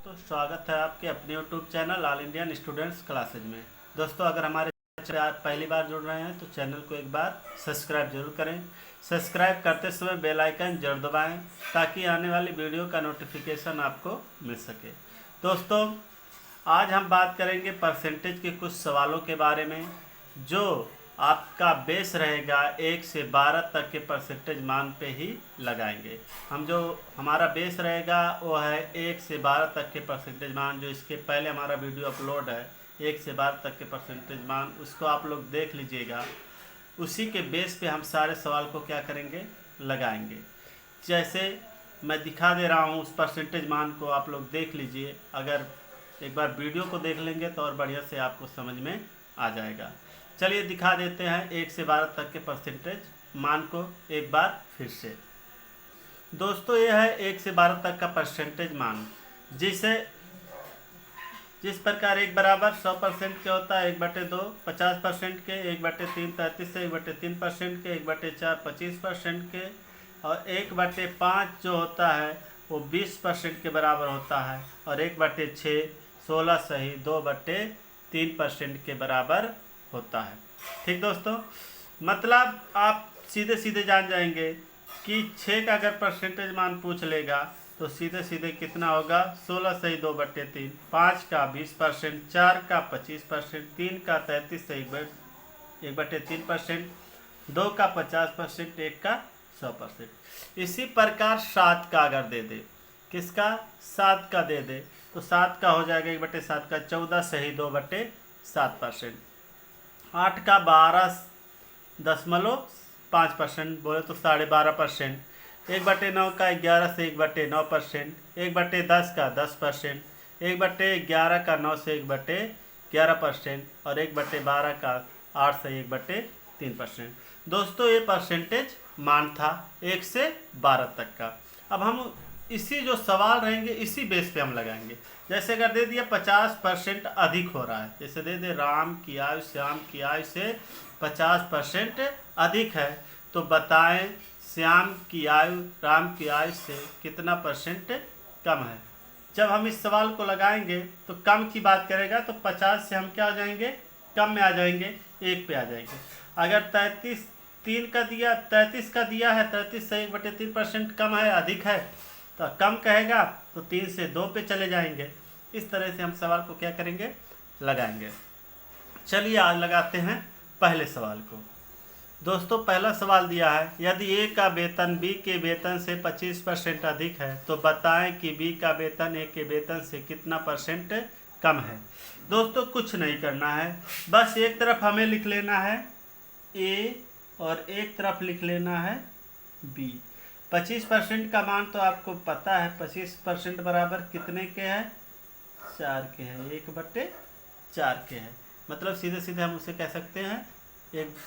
दोस्तों स्वागत है आपके अपने YouTube channel all Indian students classes में। दोस्तों अगर हमारे चैनल आप पहली बार जुड़ रहे हैं तो चैनल को एक बार सब्सक्राइब जरूर करें। सब्सक्राइब करते समय बेल आइकन जरूर दबाएं ताकि आने वाली वीडियो का नोटिफिकेशन आपको मिल सके। दोस्तों आज हम बात करेंगे परसेंटेज के कुछ सवालों के बारे में जो आपका बेस रहेगा 1 से 12 तक के परसेंटेज मान पे ही लगाएंगे। हम जो हमारा बेस रहेगा वो है 1 से 12 तक के परसेंटेज मान, जो इसके पहले हमारा वीडियो अपलोड है 1 से 12 तक के परसेंटेज मान, उसको आप लोग देख लीजिएगा। उसी के बेस पे हम सारे सवाल को क्या करेंगे, लगाएंगे। जैसे मैं दिखा दे रहा हूँ उस परसेंटेज मान को आप लोग देख लीजिए। अगर एक बार वीडियो को देख लेंगे तो और बढ़िया से आपको समझ में आ जाएगा। चलिए दिखा देते हैं 1 से 12 तक के परसेंटेज मान को एक बार फिर से। दोस्तों ये है 1 से 12 तक का परसेंटेज मान, जिस प्रकार 1 बराबर 100% के होता है, 1/2 50% के, 1/3 33 से, 1/3% के, 1/4 25% के, और 1/5 जो होता है वो 20% के बराबर होता है, और 1/6 16 सही 2/3% के बराबर होता है। ठीक दोस्तों, मतलब आप सीधे सीधे जान जाएंगे कि 6 का अगर परसेंटेज मान पूछ लेगा तो सीधे सीधे कितना होगा, 16 सही 2/3, 5 का 20%, 4 का 25%, 3 का 33 सही 1/3%, 2 का 50%, 1 का 100%। इसी प्रकार 7 का अगर दे दे, किसका, 7 का दे दे, तो 7 का हो जाएगा 1/7 का 14 सही 2/7%। 8 का 12.5% बोले तो 12.5%, 1/9 का 11 से 1/9%, 1/10 का 10%, 1/11 का 9 से 1/11%, और 1/12 का 8 से 1/3%। दोस्तों ये परसेंटेज मान था 1 से 12 तक का। अब हम इसी जो सवाल रहेंगे इसी बेस पे हम लगाएंगे। जैसे अगर दे दिया 50% अधिक हो रहा है, जैसे दे दे राम की आयु श्याम की आयु से 50% अधिक है, तो बताएं श्याम की आयु राम की आयु से कितना परसेंट कम है। जब हम इस सवाल को लगाएंगे तो कम की बात करेगा तो 50 से हम क्या हो जाएंगे, कम में आ जाएंगे, 1 पे आ जाएंगे। अगर 33 का दिया 33 से 1/3% कम है, अधिक है, तो कम कहेगा तो 3 से 2 पे चले जाएंगे। इस तरह से हम सवाल को क्या करेंगे, लगाएंगे। चलिए आज लगाते हैं पहले सवाल को। दोस्तों पहला सवाल दिया है, यदि ए का वेतन बी के वेतन से 25% अधिक है तो बताएं कि बी का वेतन ए के वेतन से कितना परसेंट कम है। दोस्तों कुछ नहीं करना है, बस एक तरफ हमें लिख लेना है ए और एक तरफ लिख लेना है बी। 25% का मान तो आपको पता है, 25% बराबर कितने के है, 4 के है, 1/4 के है। मतलब सीधे सीधे हम उसे कह सकते हैं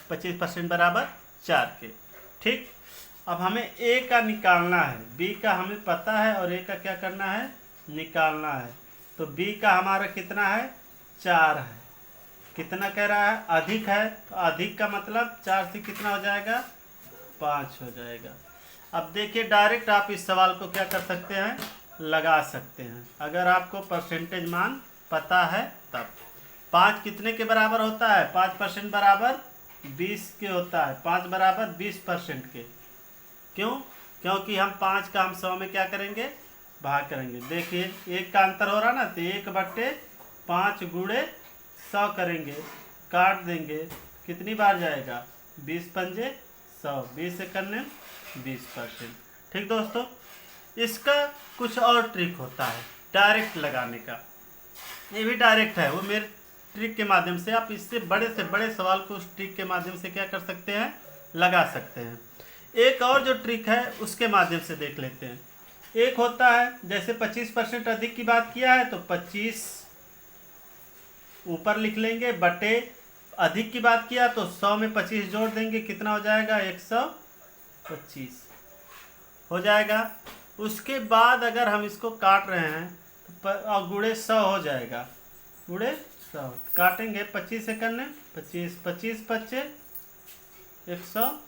25% बराबर 4 के। ठीक, अब हमें ए का निकालना है, बी का हमें पता है और ए का क्या करना है, निकालना है। तो बी का हमारा कितना है, 4 है। कितना कह रहा है, अधिक है, तो अधिक का मतलब 4 से कितना हो जाएगा, 5 हो जाएगा। अब देखिए डायरेक्ट आप इस सवाल को क्या कर सकते हैं, लगा सकते हैं, अगर आपको परसेंटेज मान पता है तब। 5 कितने के बराबर होता है, 5% बराबर 20 के होता है, 5 बराबर 20% के। क्यों, क्योंकि हम 5 का हम 100 में क्या करेंगे, भाग करेंगे। देखिए 1 का अंतर हो रहा ना, तो 1/5 गुणे 100 करेंगे, काट देंगे, कितनी बार जाएगा, 20 पंजे 100, 20 से करने 20%। ठीक दोस्तों, इसका कुछ और ट्रिक होता है डायरेक्ट लगाने का, ये भी डायरेक्ट है, वो मेरे ट्रिक के माध्यम से आप इससे बड़े सवाल को उस ट्रिक के माध्यम से क्या कर सकते हैं, लगा सकते हैं। एक और जो ट्रिक है उसके माध्यम से देख लेते हैं। एक होता है जैसे 25% अधिक की बात किया है तो 25 ऊपर लिख लेंगे, बटे अधिक की बात किया तो 100 में 25 जोड़ देंगे, कितना हो जाएगा, 125 हो जाएगा। उसके बाद अगर हम इसको काट रहे हैं और गुणे 100 हो जाएगा, गुणे 100 काटेंगे 25 से करने 25, 25 बच्चे 100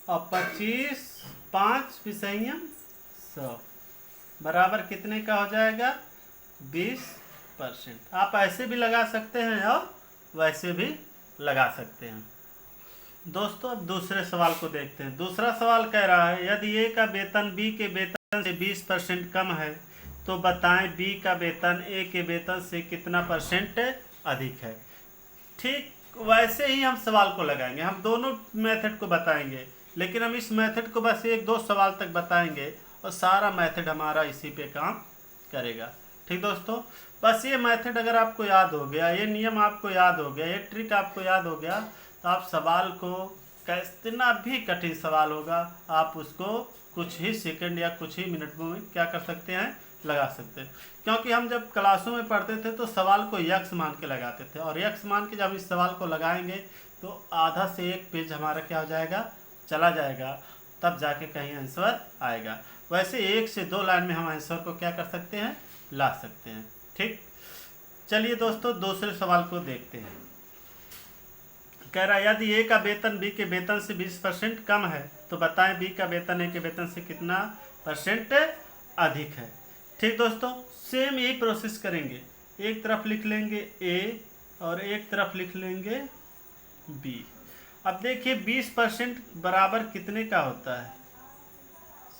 और 25 5 विषयम 100। बराबर कितने का हो जाएगा 20%। आप ऐसे भी लगा सकते हैं और वैसे भी लगा सकते हैं। दोस्तों अब दूसरे सवाल को देखते हैं। दूसरा सवाल कह रहा है यदि ए का वेतन बी के वेतन से 20% कम है तो बताएं बी का वेतन ए के वेतन से कितना परसेंट अधिक है। ठीक वैसे ही हम सवाल को लगाएंगे, हम दोनों मेथड को बताएंगे, लेकिन हम इस मेथड को बस एक दो सवाल तक बताएंगे और सारा मेथड हमारा इसी पे काम करेगा। ठीक दोस्तों, बस ये मेथड अगर आपको याद हो गया, ये नियम आपको याद हो गया, ये ट्रिक आपको याद हो गया, तो आप सवाल को कितना भी कठिन सवाल होगा आप उसको कुछ ही सेकंड या कुछ ही मिनट में क्या कर सकते हैं, लगा सकते हैं। क्योंकि हम जब क्लासों में पढ़ते थे तो सवाल को यक्स मान के लगाते थे, और यक्स मान के जब इस सवाल को लगाएंगे तो आधा से एक पेज हमारा क्या हो जाएगा, चला जाएगा, तब जाके कहीं आंसर आएगा। वैसे 1 से 2 लाइन में हम आंसर को क्या कर सकते हैं, ला सकते हैं। ठीक, चलिए दोस्तों दूसरे सवाल को देखते हैं। कह रहा है यदि ए का वेतन बी के वेतन से 20% कम है तो बताएं बी का वेतन ए के वेतन से कितना परसेंट अधिक है। ठीक दोस्तों, सेम यही प्रोसेस करेंगे, एक तरफ लिख लेंगे ए और एक तरफ लिख लेंगे बी। अब देखिए 20% बराबर कितने का होता है,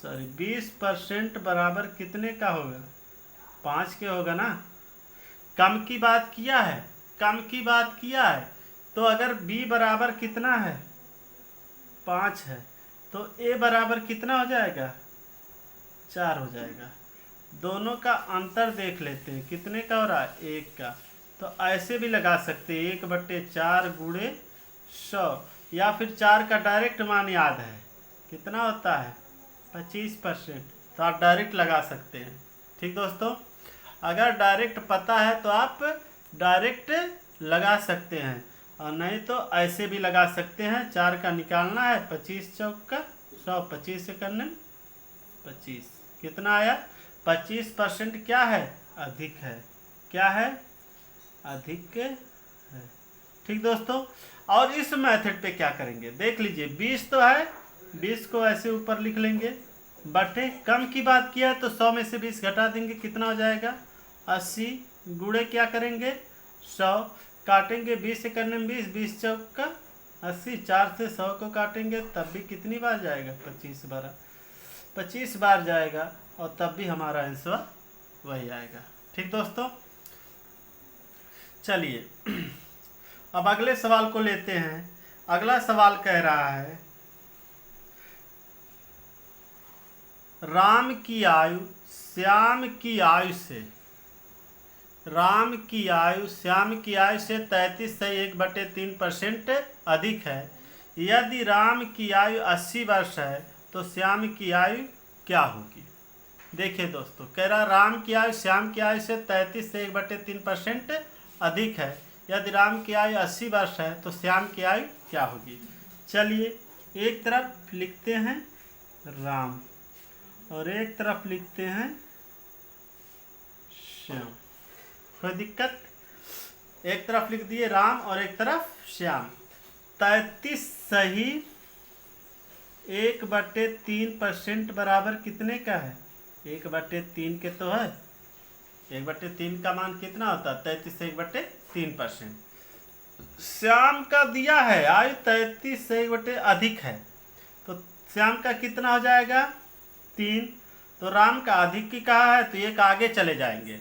सॉरी 20% बराबर कितने का होगा, 5 के होगा ना। कम की बात किया है, कम की बात किया है, तो अगर b बराबर कितना है 5 है तो a बराबर कितना हो जाएगा 4 हो जाएगा। दोनों का अंतर देख लेते हैं, कितने का हो रहा है 1 का, तो ऐसे भी लगा सकते हैं 1/4 गुणे 100, या फिर 4 का डायरेक्ट मान याद है कितना होता है 25%, तो आप डायरेक्ट लगा सकते हैं। ठीक दोस्तों, अगर डायरेक्ट पता है तो आप डायरेक्ट लगा सकते हैं, और नहीं तो ऐसे भी लगा सकते हैं। 4 का निकालना है, 25 चौक का 100, 25 से करने 25 कितना आया 25% क्या है, अधिक है, क्या है अधिक है। ठीक दोस्तों, और इस मेथड पे क्या करेंगे देख लीजिए, 20 तो है, 20 को ऐसे ऊपर लिख लेंगे, बटे कम की बात किया है तो 100 में से 20 घटा देंगे, कितना हो जाएगा 80, गुणे क्या करेंगे 100, काटेंगे 20 से करने में 20, 20 चौक का 80, 4 से 100 को काटेंगे तब भी कितनी बार जाएगा 25 बार जाएगा, और तब भी हमारा आंसर वही आएगा। ठीक दोस्तों, चलिए अब अगले सवाल को लेते हैं। अगला सवाल कह रहा है राम की आयु श्याम की आयु से, राम की आयु श्याम की आयु से 33 से 1/3% अधिक है। यदि राम की आयु 80 वर्ष है तो श्याम की आयु क्या होगी। देखिए दोस्तों, कह रहा राम की आयु श्याम की आयु से 33 से 1/3% अधिक है। यदि राम की आयु 80 वर्ष है तो श्याम की आयु क्या होगी। चलिए एक तरफ लिखते हैं राम और एक तरफ लिखते हैं श्याम, कोई दिक्कत, एक तरफ लिख दिए राम और एक तरफ श्याम। 33 सही 1/3% बराबर कितने का है 1/3 के तो है, 1/3 का मान कितना होता है 33 से 1/3%। श्याम का दिया है आयु 33 से 1 अधिक है, तो श्याम का कितना हो जाएगा 3, तो राम का अधिक की कहा है तो एक आगे चले जाएंगे।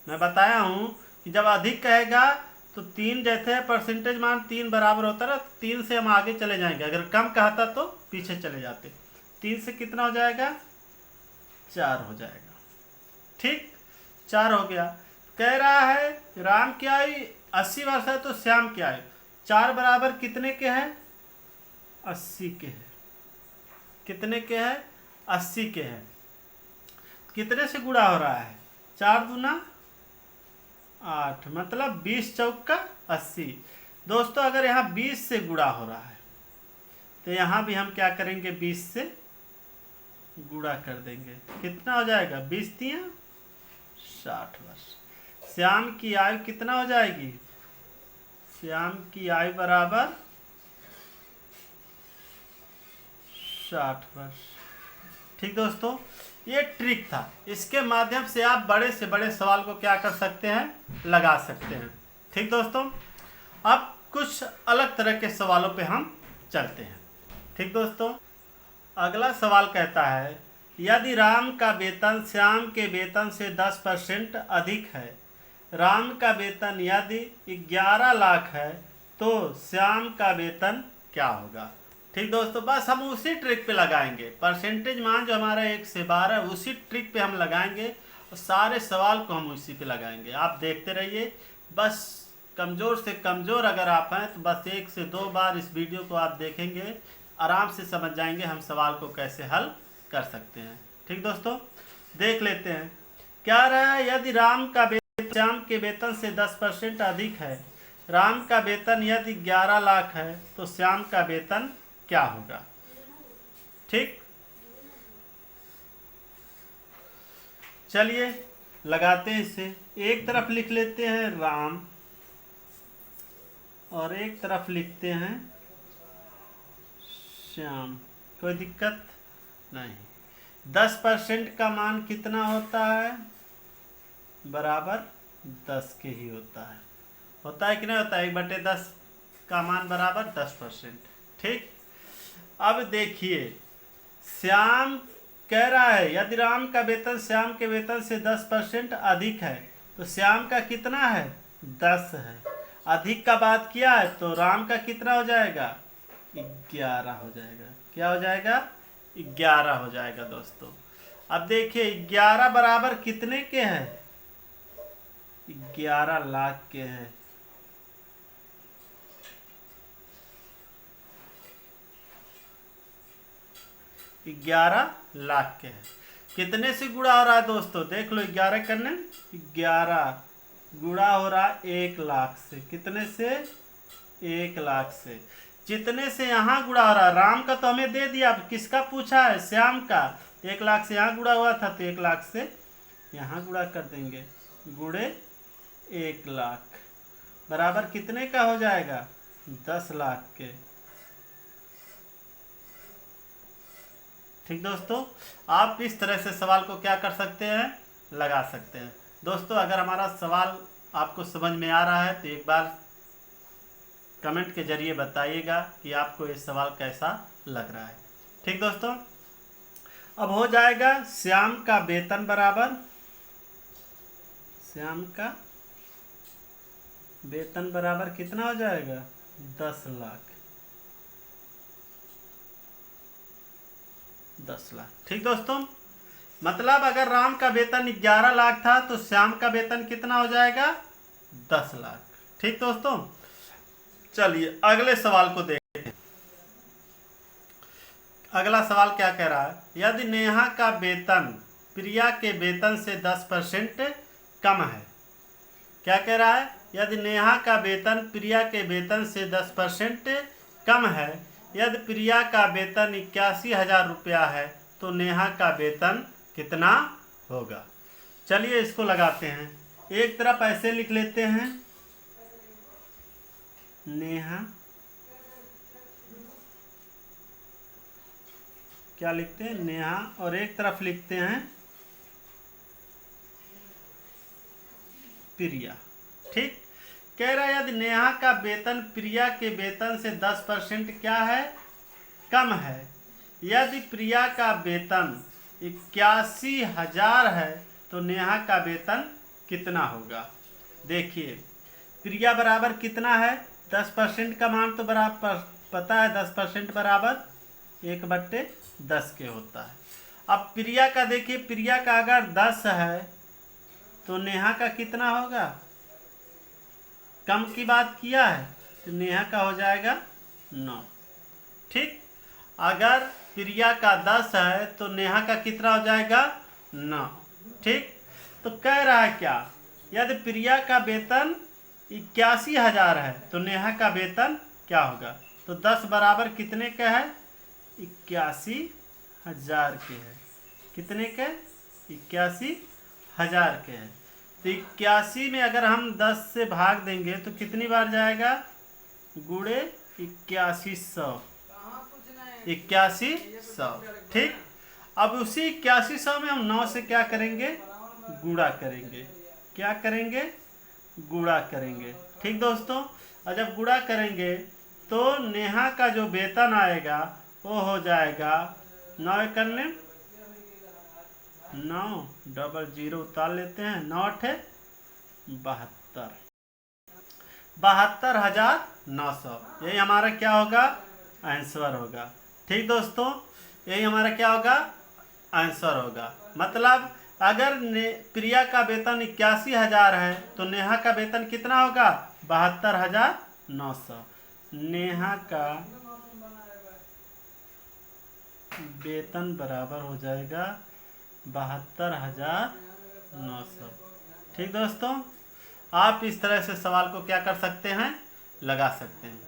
मैं बताया हूँ कि जब अधिक कहेगा तो 3 जैसे है परसेंटेज मान 3 बराबर होता है, 3 से हम आगे चले जाएंगे, अगर कम कहता तो पीछे चले जाते। 3 से कितना हो जाएगा 4 हो जाएगा। ठीक 4 हो गया। कह रहा है राम की आयु 80 वर्ष है तो श्याम की आयु 4 बराबर कितने के हैं 80 के हैं, कितने के हैं 80 के हैं। कितने से गुणा हो रहा है 4 दूना 8, मतलब 20 चौक का 80। दोस्तों अगर यहाँ 20 से गुणा हो रहा है तो यहाँ भी हम क्या करेंगे 20 से गुणा कर देंगे, कितना हो जाएगा 20 3 60 वर्ष। श्याम की आयु कितना हो जाएगी, श्याम की आयु बराबर 60 वर्ष। ठीक दोस्तों, ये ट्रिक था, इसके माध्यम से आप बड़े से बड़े सवाल को क्या कर सकते हैं, लगा सकते हैं। ठीक दोस्तों, अब कुछ अलग तरह के सवालों पे हम चलते हैं। ठीक दोस्तों, अगला सवाल कहता है यदि राम का वेतन श्याम के वेतन से 10% अधिक है, राम का वेतन यदि 11 लाख है तो श्याम का वेतन क्या होगा। ठीक दोस्तों, बस हम उसी ट्रिक पे लगाएंगे, परसेंटेज मान जो हमारा 1 से 12 उसी ट्रिक पे हम लगाएंगे और सारे सवाल को हम उसी पे लगाएंगे। आप देखते रहिए, बस कमज़ोर से कमज़ोर अगर आप हैं तो बस 1 से 2 बार इस वीडियो को आप देखेंगे, आराम से समझ जाएंगे हम सवाल को कैसे हल कर सकते हैं। ठीक दोस्तों, देख लेते हैं क्या रहा है। यदि राम का वेतन श्याम के वेतन से 10% अधिक है, राम का वेतन यदि 11 लाख है तो श्याम का वेतन क्या होगा। ठीक, चलिए लगाते हैं इसे। एक तरफ लिख लेते हैं राम और एक तरफ लिखते हैं श्याम, कोई दिक्कत नहीं। 10% का मान कितना होता है, बराबर 10 के ही होता है कि नहीं होता है। 1/10 का मान बराबर 10%। ठीक, अब देखिए श्याम कह रहा है यदि राम का वेतन श्याम के वेतन से 10% अधिक है तो श्याम का कितना है, 10 है। अधिक का बात किया है तो राम का कितना हो जाएगा, 11 हो जाएगा। क्या हो जाएगा, 11 हो जाएगा दोस्तों। अब देखिए 11 बराबर कितने के हैं, 11 लाख के हैं। ग्यारह लाख के हैं। कितने से गुणा हो रहा है दोस्तों, देख लो 11 करने 11 गुणा हो रहा है 1 लाख से। कितने से, 1 लाख से। जितने से यहाँ गुणा हो रहा है, राम का तो हमें दे दिया, किसका पूछा है, श्याम का। 1 लाख से यहाँ गुणा हुआ था तो 1 लाख से यहाँ गुणा कर देंगे, गुणे 1 लाख बराबर कितने का हो जाएगा, 10 लाख के। ठीक दोस्तों, आप इस तरह से सवाल को क्या कर सकते हैं, लगा सकते हैं। दोस्तों, अगर हमारा सवाल आपको समझ में आ रहा है तो एक बार कमेंट के जरिए बताइएगा कि आपको ये सवाल कैसा लग रहा है। ठीक दोस्तों, अब हो जाएगा श्याम का वेतन बराबर, श्याम का वेतन बराबर कितना हो जाएगा, 10 लाख। 10 लाख। ठीक दोस्तों, मतलब अगर राम का वेतन 11 लाख था तो श्याम का वेतन कितना हो जाएगा, 10 लाख। ठीक दोस्तों, चलिए अगले सवाल को देखते हैं। अगला सवाल क्या कह रहा है, यदि नेहा का वेतन प्रिया के वेतन से 10% कम है। क्या कह रहा है, यदि नेहा का वेतन प्रिया के वेतन से 10% कम है, यदि प्रिया का वेतन 81,000 रुपया है तो नेहा का वेतन कितना होगा। चलिए इसको लगाते हैं। एक तरफ ऐसे लिख लेते हैं नेहा, क्या लिखते हैं, नेहा, और एक तरफ लिखते हैं प्रिया। ठीक, कह रहा है यदि नेहा का वेतन प्रिया के वेतन से 10% क्या है, कम है। यदि प्रिया का वेतन 81,000 है तो नेहा का वेतन कितना होगा। देखिए प्रिया बराबर कितना है, 10% का मान तो बराबर पता है, 10% बराबर 1/10 के होता है। अब प्रिया का देखिए, प्रिया का अगर 10 है तो नेहा का कितना होगा, कम की बात किया है तो नेहा का हो जाएगा 9। ठीक, अगर प्रिया का 10 है तो नेहा का कितना हो जाएगा, 9। ठीक, तो कह रहा है क्या, यदि प्रिया का वेतन 81,000 है तो नेहा का वेतन क्या होगा। तो 10 बराबर कितने का है, 81,000 के है। कितने के, 81,000 के है। तो 81 में अगर हम 10 से भाग देंगे तो कितनी बार जाएगा, गुणे 8100, 8100। ठीक, अब उसी 8100 में हम 9 से क्या करेंगे, गुणा करेंगे। क्या करेंगे, गुणा करेंगे। ठीक दोस्तों, और जब गुणा करेंगे तो नेहा का जो वेतन आएगा वो हो जाएगा 9 एकन्ने 9 डबल जीरो उतार लेते हैं, 9 अठे 72, 72,900। यही हमारा क्या होगा, आंसर होगा। ठीक दोस्तों, यही हमारा क्या होगा, आंसर होगा। मतलब अगर प्रिया का वेतन 81,000 है तो नेहा का वेतन कितना होगा, 72,900। नेहा का वेतन बराबर हो जाएगा 72,900। ठीक दोस्तों, आप इस तरह से सवाल को क्या कर सकते हैं, लगा सकते हैं।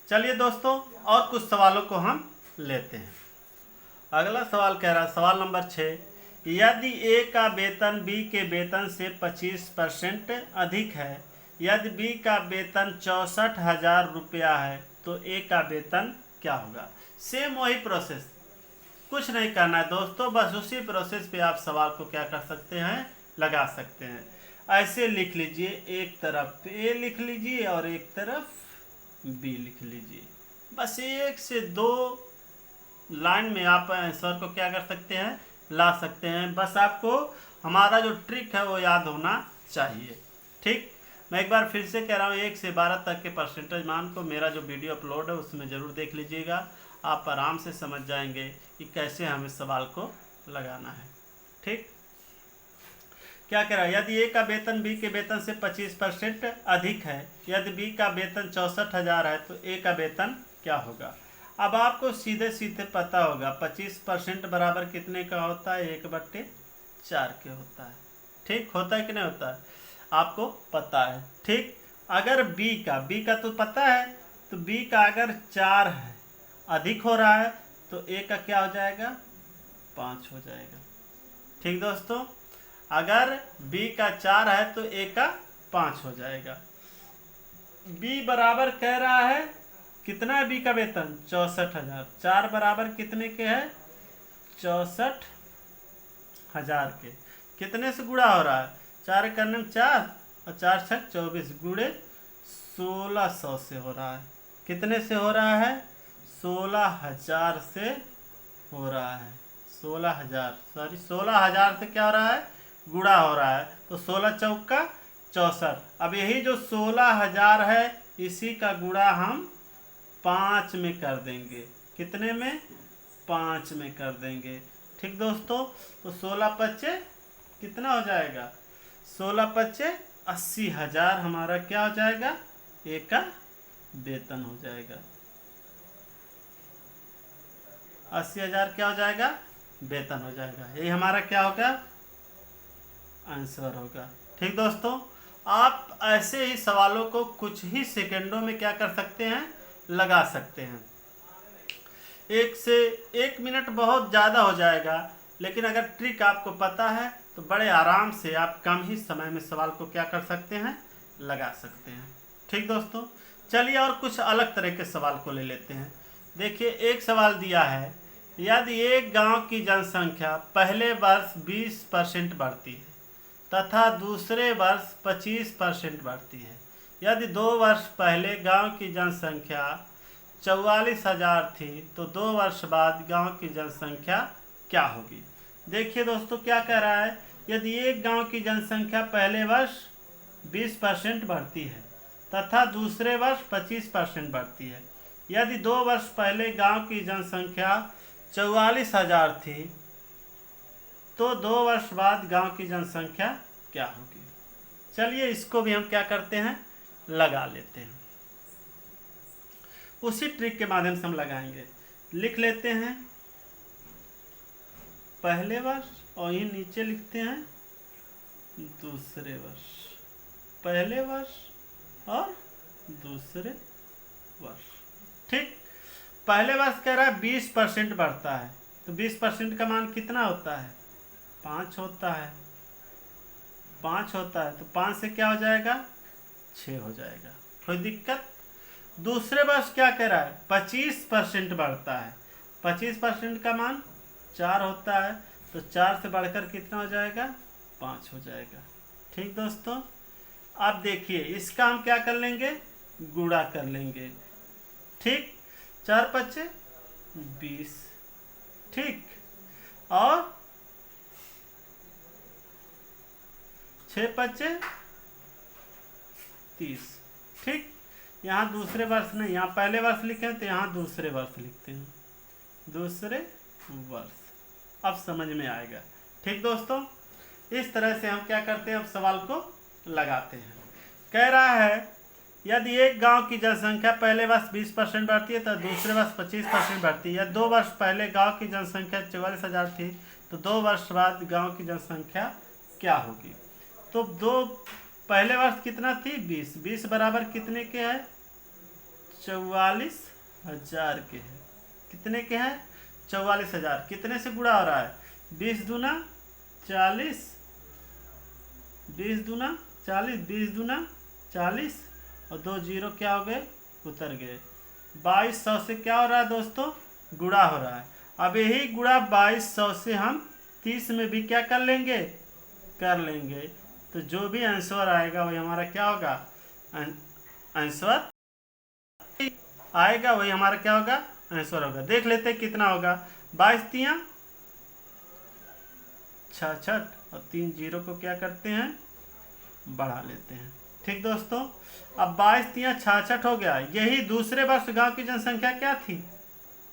चलिए दोस्तों, और कुछ सवालों को हम लेते हैं। अगला सवाल कह रहा है, सवाल नंबर 6, यदि ए का वेतन बी के वेतन से 25% अधिक है, यदि बी का वेतन 64,000 रुपया है, तो ए का वेतन क्या होगा। सेम वही प्रोसेस, कुछ नहीं करना है दोस्तों, बस उसी प्रोसेस पे आप सवाल को क्या कर सकते हैं, लगा सकते हैं। ऐसे लिख लीजिए, एक तरफ ए लिख लीजिए और एक तरफ बी लिख लीजिए। बस 1 से 2 लाइन में आप आंसर को क्या कर सकते हैं, ला सकते हैं। बस आपको हमारा जो ट्रिक है वो याद होना चाहिए। ठीक, मैं एक बार फिर से कह रहा हूँ, 1 से 12 तक के परसेंटेज मान को मेरा जो वीडियो अपलोड है उसमें ज़रूर देख लीजिएगा। आप आराम से समझ जाएंगे कि कैसे हमें सवाल को लगाना है। ठीक, क्या कह रहा है, यदि ए का वेतन बी के वेतन से 25% अधिक है, यदि बी का वेतन 64,000 है, तो ए का वेतन क्या होगा। अब आपको सीधे सीधे पता होगा 25% बराबर कितने का होता है, 1/4 के होता है। ठीक, होता है कि नहीं होता है, आपको पता है। ठीक, अगर बी का तो पता है, तो बी का अगर 4 है, अधिक हो रहा है, तो ए का क्या हो जाएगा, 5 हो जाएगा। ठीक दोस्तों, अगर बी का 4 है तो ए का 5 हो जाएगा। बी बराबर कह रहा है कितना है, बी का वेतन 64,000, 4 बराबर कितने के है, 64,000 के। कितने से गुणा हो रहा है, 4 करने में 4 और 4 छक 24, गुणे 1600 से हो रहा है। कितने से हो रहा है, 16,000 से हो रहा है। 16,000 से क्या हो रहा है, गुणा हो रहा है। तो 16 चौका 64। अब यही जो 16,000 है इसी का गुणा हम 5 में कर देंगे। कितने में, 5 में कर देंगे। ठीक दोस्तों, तो 16 पच्चे कितना हो जाएगा, 16 पच्चे 80,000 हमारा क्या हो जाएगा, ए का वेतन हो जाएगा। 80,000 क्या हो जाएगा, वेतन हो जाएगा। यही हमारा क्या होगा, आंसर होगा। ठीक दोस्तों, आप ऐसे ही सवालों को कुछ ही सेकंडों में क्या कर सकते हैं, लगा सकते हैं। 1 से 1 मिनट बहुत ज़्यादा हो जाएगा, लेकिन अगर ट्रिक आपको पता है तो बड़े आराम से आप कम ही समय में सवाल को क्या कर सकते हैं, लगा सकते हैं। ठीक दोस्तों, चलिए और कुछ अलग तरह के सवाल को ले लेते हैं। देखिए, एक सवाल दिया है, यदि एक गांव की जनसंख्या पहले वर्ष 20% बढ़ती है तथा दूसरे वर्ष 25% बढ़ती है, यदि 2 वर्ष पहले गांव की जनसंख्या 44,000 थी तो 2 वर्ष बाद गांव की जनसंख्या क्या होगी। देखिए दोस्तों, क्या कह रहा है, यदि एक गांव की जनसंख्या पहले वर्ष 20% बढ़ती है तथा दूसरे वर्ष 25% बढ़ती है, यदि 2 वर्ष पहले गांव की जनसंख्या 44,000 थी तो 2 वर्ष बाद गांव की जनसंख्या क्या होगी। चलिए इसको भी हम क्या करते हैं, लगा लेते हैं। उसी ट्रिक के माध्यम से हम लगाएंगे। लिख लेते हैं पहले वर्ष और ये नीचे लिखते हैं दूसरे वर्ष। पहले वर्ष और दूसरे वर्ष। ठीक, पहले वर्ष कह रहा है 20% बढ़ता है, तो 20% का मान कितना होता है, 5 होता है। 5 होता है तो 5 से क्या हो जाएगा, 6 हो जाएगा, कोई दिक्कत। दूसरे वर्ष क्या कह रहा है, 25% बढ़ता है। 25% का मान 4 होता है, तो 4 से बढ़कर कितना हो जाएगा, 5 हो जाएगा। ठीक दोस्तों, अब देखिए इसका हम क्या कर लेंगे, गुणा कर लेंगे। ठीक, 4 पच्चे 20, ठीक, और 6 पच्चे 30। ठीक, यहाँ दूसरे वर्ष नहीं, यहाँ पहले वर्ष लिखे तो यहाँ दूसरे वर्ष लिखते हैं, दूसरे वर्ष। अब समझ में आएगा। ठीक दोस्तों, इस तरह से हम क्या करते हैं, अब सवाल को लगाते हैं। कह रहा है यदि एक गांव की जनसंख्या पहले वर्ष 20% बढ़ती है तो दूसरे वर्ष 25% बढ़ती है, या 2 वर्ष पहले गांव की जनसंख्या 44,000 थी तो 2 वर्ष बाद गांव की जनसंख्या क्या होगी। तो पहले वर्ष कितना थी, 20 बराबर कितने के है, 44,000 के है। कितने के हैं, 44,000। कितने से गुणा हो रहा है, 20 दूना 40, 20 दूना 40, 20 दूना 40, और 2 जीरो क्या हो गए, उतर गए। 2200 से क्या हो रहा है दोस्तों, गुणा हो रहा है। अब यही गुणा 2200 से हम 30 में भी क्या कर लेंगे, कर लेंगे। तो जो भी आंसर आएगा वही हमारा क्या होगा, आंसर आएगा वही हमारा क्या होगा, आंसर होगा। देख लेते हैं कितना होगा, 22 तियां 66 और 3 जीरो को क्या करते हैं, बढ़ा लेते हैं। ठीक दोस्तों, अब 22 तियां 66 हो गया। यही दूसरे वर्ष गांव की जनसंख्या क्या थी,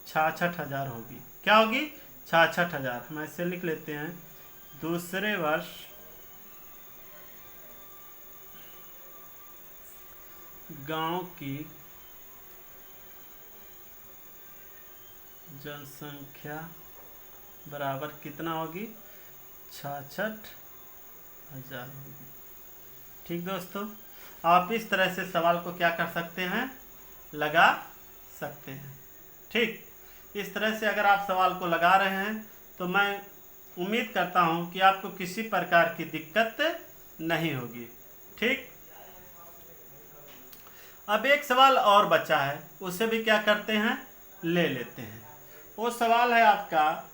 66,000 होगी। क्या होगी, 66,000। हम ऐसे लिख लेते हैं, दूसरे वर्ष गांव की जनसंख्या बराबर कितना होगी, 66,000 होगी। ठीक दोस्तों, आप इस तरह से सवाल को क्या कर सकते हैं, लगा सकते हैं। ठीक, इस तरह से अगर आप सवाल को लगा रहे हैं तो मैं उम्मीद करता हूं कि आपको किसी प्रकार की दिक्कत नहीं होगी। ठीक, अब एक सवाल और बचा है, उसे भी क्या करते हैं, ले लेते हैं। वो सवाल है आपका,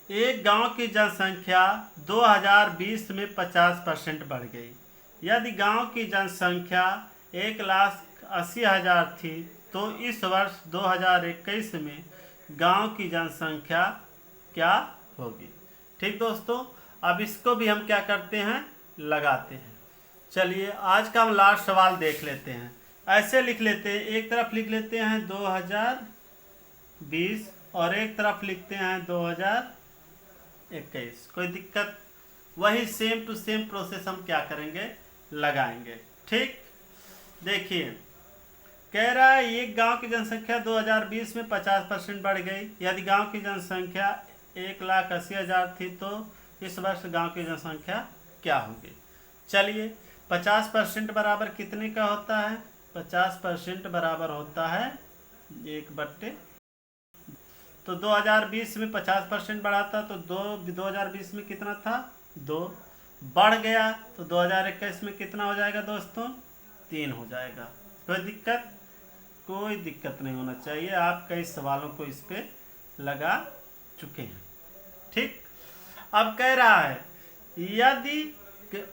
एक गांव की जनसंख्या 2020 में 50% बढ़ गई। यदि गांव की जनसंख्या 1,80,000 थी तो इस वर्ष 2021 में गांव की जनसंख्या क्या होगी। ठीक दोस्तों, अब इसको भी हम क्या करते हैं, लगाते हैं। चलिए आज का हम लास्ट सवाल देख लेते हैं। ऐसे लिख लेते हैं, एक तरफ लिख लेते हैं 2020 और एक तरफ लिखते हैं 2021। कोई दिक्कत, वही सेम टू सेम प्रोसेस हम क्या करेंगे, लगाएंगे। ठीक, देखिए कह रहा है एक गांव की जनसंख्या 2020 में 50% बढ़ गई। यदि गांव की जनसंख्या 1,80,000 थी तो इस वर्ष गांव की जनसंख्या क्या होगी। चलिए 50% बराबर कितने का होता है, 50% बराबर होता है 1/, तो 2020 में 50% बढ़ा था तो 2020 में कितना था, 2 बढ़ गया तो 2021 में कितना हो जाएगा दोस्तों, 3 हो जाएगा। कोई दिक्कत, कोई दिक्कत नहीं होना चाहिए। आप कई सवालों को इस पे लगा चुके हैं। ठीक, अब कह रहा है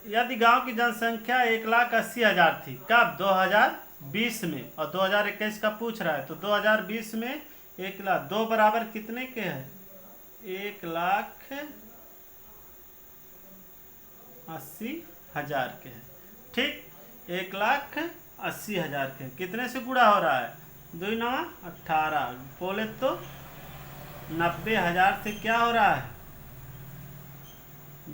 यदि गांव की जनसंख्या 1,80,000 थी, कब, 2020 में, और 2021 का पूछ रहा है तो 2020 में 1,00,000, 2 बराबर कितने के हैं, 1,80,000 के हैं। ठीक, 1,80,000 के, कितने से गुणा हो रहा है, 2 9 18, बोले तो 90,000 से क्या हो रहा है,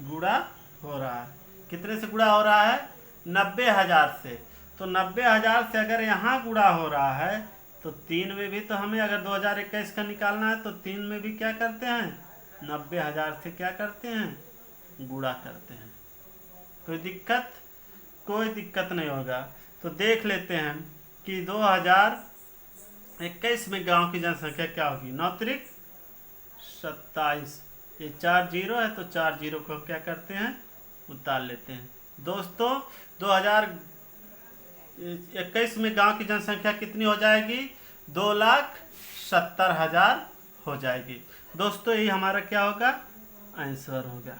गुणा हो रहा है। कितने से गुणा हो रहा है, 90,000 से। तो 90,000 से अगर यहाँ गुणा हो रहा है तो 3 में भी तो हमें अगर 2021 का निकालना है तो 3 में भी क्या करते हैं, 90,000 से क्या करते हैं, गुणा करते हैं। कोई दिक्कत, कोई दिक्कत नहीं होगा। तो देख लेते हैं कि 2021 में गांव की जनसंख्या क्या होगी, 9 त्रिक 27, ये 4 जीरो है तो 4 जीरो को क्या करते हैं, उतार लेते हैं। दोस्तों 2021 में गांव की जनसंख्या कितनी हो जाएगी, 2,70,000 हो जाएगी। दोस्तों यही हमारा क्या होगा, आंसर होगा।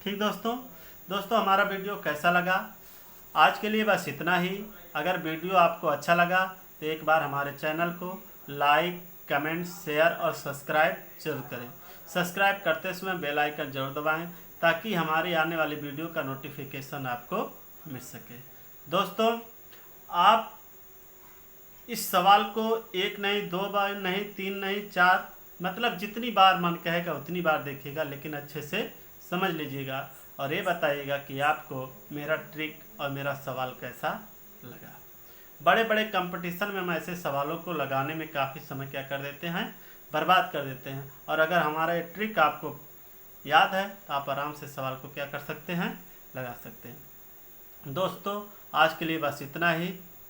ठीक दोस्तों हमारा वीडियो कैसा लगा? आज के लिए बस इतना ही। अगर वीडियो आपको अच्छा लगा तो एक बार हमारे चैनल को लाइक, कमेंट, शेयर और सब्सक्राइब जरूर करें। सब्सक्राइब करते समय बेल आइकन जरूर दबाएं ताकि हमारी आने वाली वीडियो का नोटिफिकेशन आपको मिल सके। दोस्तों आप इस सवाल को एक नहीं, 2 बार नहीं, 3 नहीं, 4 मतलब जितनी बार मन कहेगा उतनी बार देखिएगा, लेकिन अच्छे से समझ लीजिएगा और ये बताइएगा कि आपको मेरा ट्रिक और मेरा सवाल कैसा लगा। बड़े बड़े कंपटीशन में हम ऐसे सवालों को लगाने में काफ़ी समय क्या कर देते हैं, बर्बाद कर देते हैं। और अगर हमारा ये ट्रिक आपको याद है तो आप आराम से सवाल को क्या कर सकते हैं, लगा सकते हैं। दोस्तों आज के लिए बस इतना ही।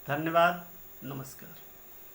धन्यवाद, नमस्कार।